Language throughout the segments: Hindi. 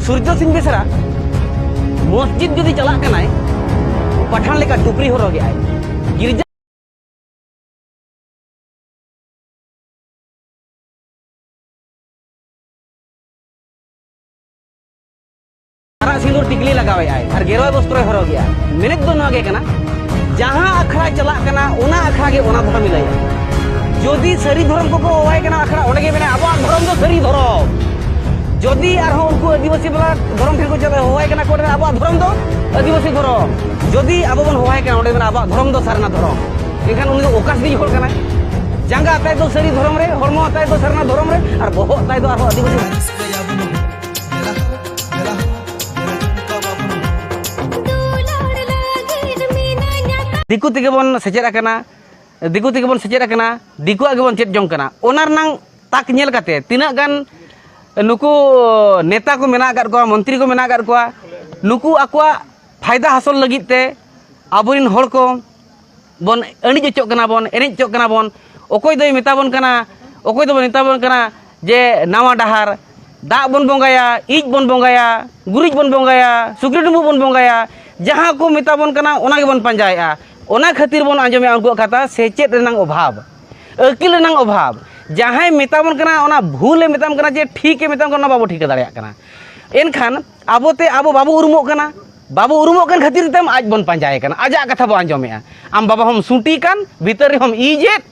सूर्य सिंह बेसरा मस्जिद जुदी चला कनाय पठान लेका टुपरी हरगे आय गिरजा सारा सिंदूर टिकली लगावे आय और गेरवा वस्त्र हरगे आय मेनेत दो नगे कना जहां अखड़ा चला कना ओना अखड़ा के ओना धर्म मिलाय जदि सरी धर्म को ओवाय कना अखड़ा ओडे के मेना अब धर्म दो सरी धर्म जदि आरो उनको आदिवासी वाला धर्म ठेको चले होवाय कना कोडे अब धर्म दो आदिवासी धर्म जदि अब बन होवाय कना ओडे मेना अब धर्म दो सारना धर्म एखान उनी दो ओकास दी होल कना जांगा आताय दो सरी धर्म रे हरमो आताय दो सारना धर्म रे और बहो आताय दो आरो आदिवासी दिकु तेगे बन सेचेर आकना दिकु तेगे बन सेचेर आकना दिकु आगे बन चेत जंग कना ओनार नांग ताक नेल काते तिना गान नुकु नेता को मेना कर को मंत्री को मेना कर को नुकु आकवा फायदा हासिल लगित ते आबोरिन हर को बन अणि चोक कना बन एनेज चोक कना बन ओकोय दय मेता बन कना ओकोय दो मेता बन कना जे नावा डहार दा बन बंगाया इज बन बंगाया गुरिज बन बंगाया सुक्री डुमु बन बंगाया जहां को मेता बन कना ओना के बन पंजाया ओना खातिर बन आंजमे उनको कथा सेचेत रनंग अभाव अकिल रनंग अभाव जहां मेताबन कना ओना भूल मेताम कना जे ठीक मेताम कना बाबू ठीक दाड़िया कना एनखान आबोते आबो बाबू उरुमोग कना बाबू उरुमोग कन खातिर तम आज बन पंजाय कना आजा कथा बो आंजमेआ आम बाबा हम सुटी कान भीतर हम इजेत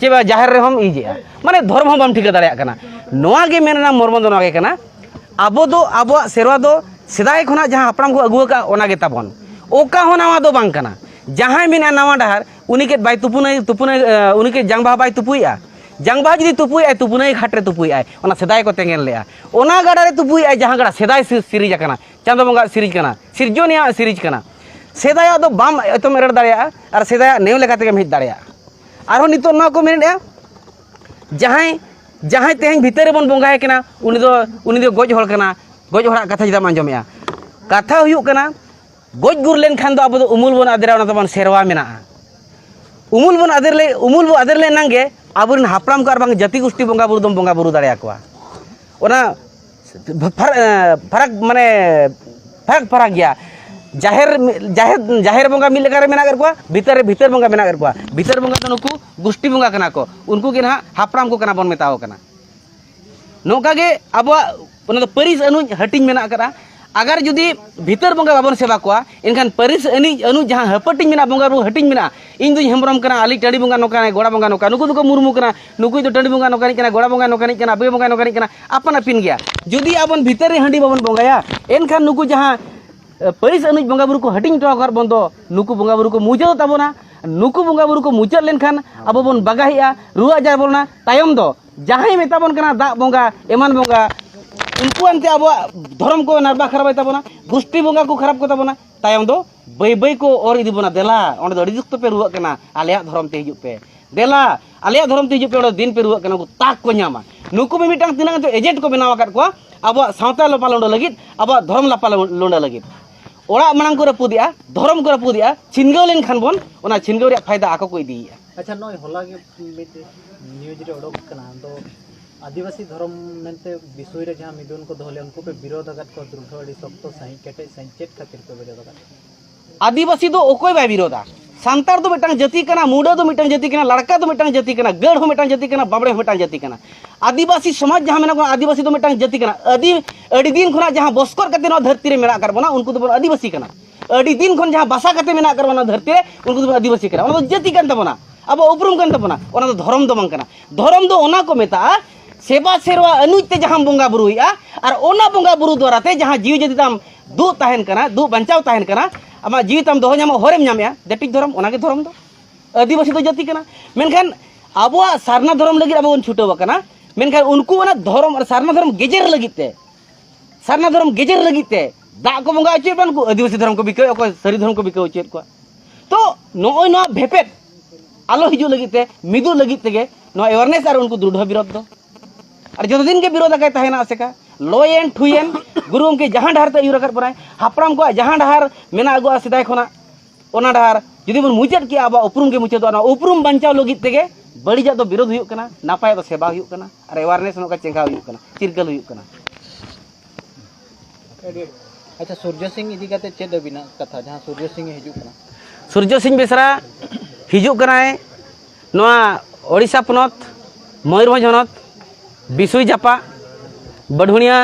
चेबा जाहिर रे हम इजेआ माने धर्म हम बम ठीक दाड़िया कना नोआ गे मेनना मर्म दो नोआ गे कना आबो दो आबो सेरवा दो सेदाय खना जहां अपराम को अगुआ का ओना गे ताबन ओका हो नावा दो बांग कना जहां मेना नावा डहार उनी के बाय तुपुने उनी के जांगबा बाय तुपुइया जांगबा जदि तुपुई तुपुने घाट रे तुपुई ओना सेदाय को तेंगेल लेआ ओना गाडा रे तुपुई जहां गाडा सेदाय सिरिज कना चांदो बंगा सिरिज कना सिरजोनिया सिरिज कना सेदाय दो बाम एतम एरड़ दाड़िया और सेदाय नेव लेका तेगे हेज दाड़िया आरो नितो ना को मेनेडा जहां जहां तेहन भीतर बन बंगाय कना उनी दो गज हol कना गज हड़ा कथा जदा आंजमेआ कथा हुयु कना गज गुर लेन खान दो अब दो उमुल बन आदरा ओना तबन सेरवा मेना उमुल बन आदर ले नांगे आबुरन हापराम कार बांग जाति गोष्ठी बंगा बुरु दम बंगा बुरु दाड़िया कोआ ओना फरक माने फरक गया जाहिर बंगा मिल लेकर मेना कर कोआ भीतर बंगा मेना कर कोआ भीतर बंगा तो नुकु गोष्ठी बंगा कना को उनको के ना हापराम को कना बन मेताओ कना नोका गे आबो ओना तो परिस अनु हटिंग मेना करा अगर जुदी भीतर बंगा बाबन सेवा कोआ इनखान परिस अनु जहां हपटिंग मेना बंगा रू हटिंग मेना इन दुई हेमरम कना आली टडी बंगा नोका गोड़ा बंगा नोका नुकु दुको मुरमु कना नुकु तो टडी बंगा नोका कना गोड़ा बंगा नोका कना बे बंगा नोका कना अपन अपिन गया जुदी आबन भीतर रे हंडी बाबन बंगाया एनखान नुकु जहां परिस अनु बंगा बुरु को हटिंग टो कर बंदो नुकु बंगा बुरु को मुजो ताबोना नुकु बंगा बुरु को मुचल लेनखान आबो बन बागाहिया रुआ जार बोलना तायम दो जहां मेताबन कना दा बंगा एमान बंगा उनको अंते अब धर्म को नारबा खराब ताबोना गोष्ठी बंगा को खराब को ताबोना तायम दो बै बै को और इदी बना देला ओंडे दो रिजुक पे रुआ कना आलेया धर्म ते हिजुप पे देला आलेया धर्म ते हिजुप पे ओंडे दिन पे रुआ कना को ताक को न्यामा नुकु में मिटांग तिना तो एजेंट को बनावा कर को अब सावता लपा लोंडा लगित अब धर्म लपा लोंडा लगित ओड़ा मांग को रपुदिया धर्म को रपुदिया छिनगाव लेन खान बन ओना छिनगाव रे फायदा आको को इदिया अच्छा नय होला के न्यूज रे ओडक कना तो आदिवासी धर्म मेनते विषय रे जहां मिदुन को दोहले उनको पे विरोध अगत को दुर्घड़ी सख्त सही केटे सही चेत खातिर को विरोध अगत आदिवासी दो ओकोय बाय विरोधा सांतार दो मिटांग जाति कना मुडा दो मिटांग जाति कना लड़का दो मिटांग जाति कना गढ़ हो मिटांग जाति कना बाबड़े हो मिटांग जाति कना आदिवासी समाज जहां मेना को आदिवासी दो मिटांग जाति कना अडी दिन खुना जहां बस्कर कते न धरती रे मेना कर बना उनको तो आदिवासी कना अडी दिन खुन जहां बासा कते मेना कर बना धरती रे उनको तो आदिवासी कना ओना जाति कन तबना अब उपरुम कन तबना ओना तो धर्म दो मंग कना धर्म दो ओना को मेता सेवा सेरवा अनुज ते जहां बंगा बुरुइया और ओना बंगा बुरु द्वारा ते जहां जीव जदि ताम दु ताहेन कना दु बंचाव ताहेन कना आमा जीव ताम दोह न्यामा हरेम न्यामया देटिक धर्म ओना के धर्म दो आदिवासी दो जाति कना मेनखान आबो सारना धर्म लगी आबो बन छुटो कना मेनखान उनको ओना धर्म और सारना धर्म गेजेर लगी ते दा को बंगा अचे बन को आदिवासी धर्म को बिके को सरी धर्म को बिके अचे को तो नोय नो भेपेट आलो हिजु लगी ते मिदु लगी तेगे नो अवेयरनेस और उनको दृढ़ विरोध दो और जो दिन के विरोध आके तहना आसेका लोयन ठुयन गुरु के जहां डहार ते यूर कर पराय हापराम को जहां डहार मेना अगुआ सिदाय खना ओना डहार जुदी बन मुचत के आबा उपरुम के मुचत ना उपरुम बंचाव लगित तेगे बड़ीजा दो विरोध हुयुक कना नापाय दो सेवा हुयुक कना और अवेयरनेस नो का चेंगा हुयुक कना चिरकल हुयुक कना अच्छा सूर्य सिंह इदी काते चेद अबिना कथा जहां सूर्य सिंह हिजुक कना सूर्य सिंह बेसरा हिजुक कनाय नोआ ओडिशा पनत मयूरभंज हनत बिसुई जापा बढुणिया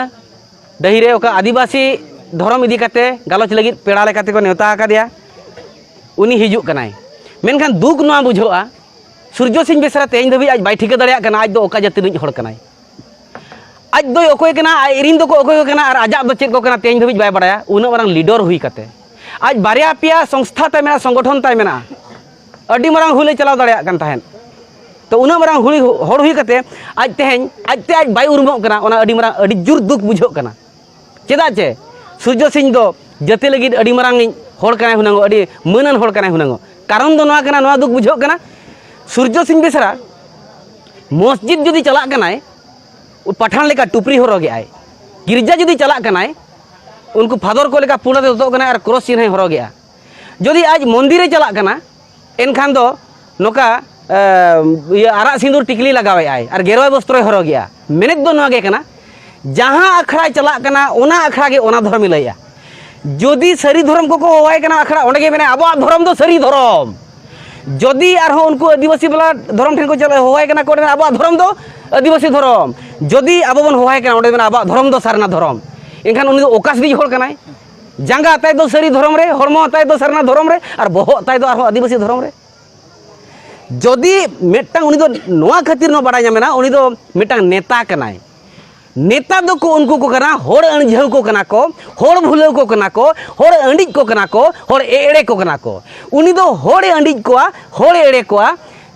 डहिरे ओका आदिवासी धर्म इदी काते गालोच लगित पेड़ा लेकाते को नेवता आकादिया उनी हिजुक कनाय मेनखान दुख नोआ बुझोआ सूर्य सिंह बेसरा तेज धबी आज बाय ठिका दाड़िया कना आज दो ओका जाति रिज हड़ कनाय आज दो ओकोय कना इरिन दो को ओकोय कना और आजाब दो चेद को कना तेज धबी बाय बड़ाया उना मारंग लीडर हुई काते आज बारिया पिया संस्था ताय मेना संगठन ताय मेना अडी मारंग हुले चलाव दाड़िया कन ताहेन तो उना मारंग हुली हड़ हुई काते आज तेहेन आज बाय उरुमोग कना ओना अडी मारंग अडी जुर दुख बुझोग कना चेदा चे सूर्य सिंह दो जाति लगित अडी मारंग हड़ कनाय हुनांगो अडी मानन हड़ कनाय हुनांगो कारण दो नोआ कना नोआ दुख बुझोग कना सूर्य सिंह बेसरा मस्जिद जुदी चला कनाय पठान लेका टुपरी हरगे आय गिरजा जुदी चला कनाय उनको फादर को लेका पूर्ण दोतो कना और क्रॉस चिन्ह हरगे जदि आज मंदिर चला कना एनखान दो नोका आरा सिंदूर टिकली लगावे आय और गेरवा वस्त्र हरगे मेनेद दो नोगे कना जहां अखड़ा चला कना ओना अखड़ा के ओना धर्म लैया जदि सरी धर्म को होवाय कना अखड़ा ओंडे गे मेने आबो धर्म दो सरी धर्म जदि आरो उनको आदिवासी वाला धर्म ठेन को चला होवाय कना को आबो धर्म दो आदिवासी धर्म जदि आबो बन होवाय कना ओंडे मेने आबो धर्म दो सारना धर्म एनखान उनी दो ओकास दी होड़ कनाय जांगा ताय दो सरी धर्म रे हरमो ताय दो सारना धर्म रे और बहो ताय दो आरो आदिवासी धर्म रे जदि मेटांग उनी दो नोआ खातिर न बाडा जामेना उनी दो मेटांग नेता कनाय नेता दो को उनको को कना होड़ अणझाव को कना को होड़ भुलाव को कना को होड़ अंडिज को कना को होड़ एड़े को कना को उनी दो होड़ अंडिज को होड़ एड़े को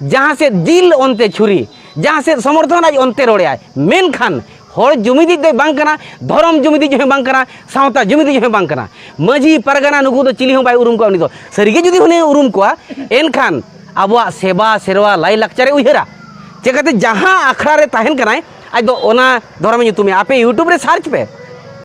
जहां से दिल ओनते छुरी जहां से समर्थन आज ओनते रोड़े आय मेनखान होड़ जुमिदी दे बांग कना धर्म जुमिदी जो बांग कना सावता जुमिदी जो बांग कना माझी परगना नुकु दो चिली हो बाय उरुम को उनी दो सरिगे जुदी हुने उरुम को एनखान आबो सेवा सेरवा लाई लाक्चरे उयहरा चेकाते जहां अखड़ा रे ताहेन कनाय आज दो ओना धर्म ᱧᱩᱛᱩᱢ आपे यूट्यूब रे सर्च पे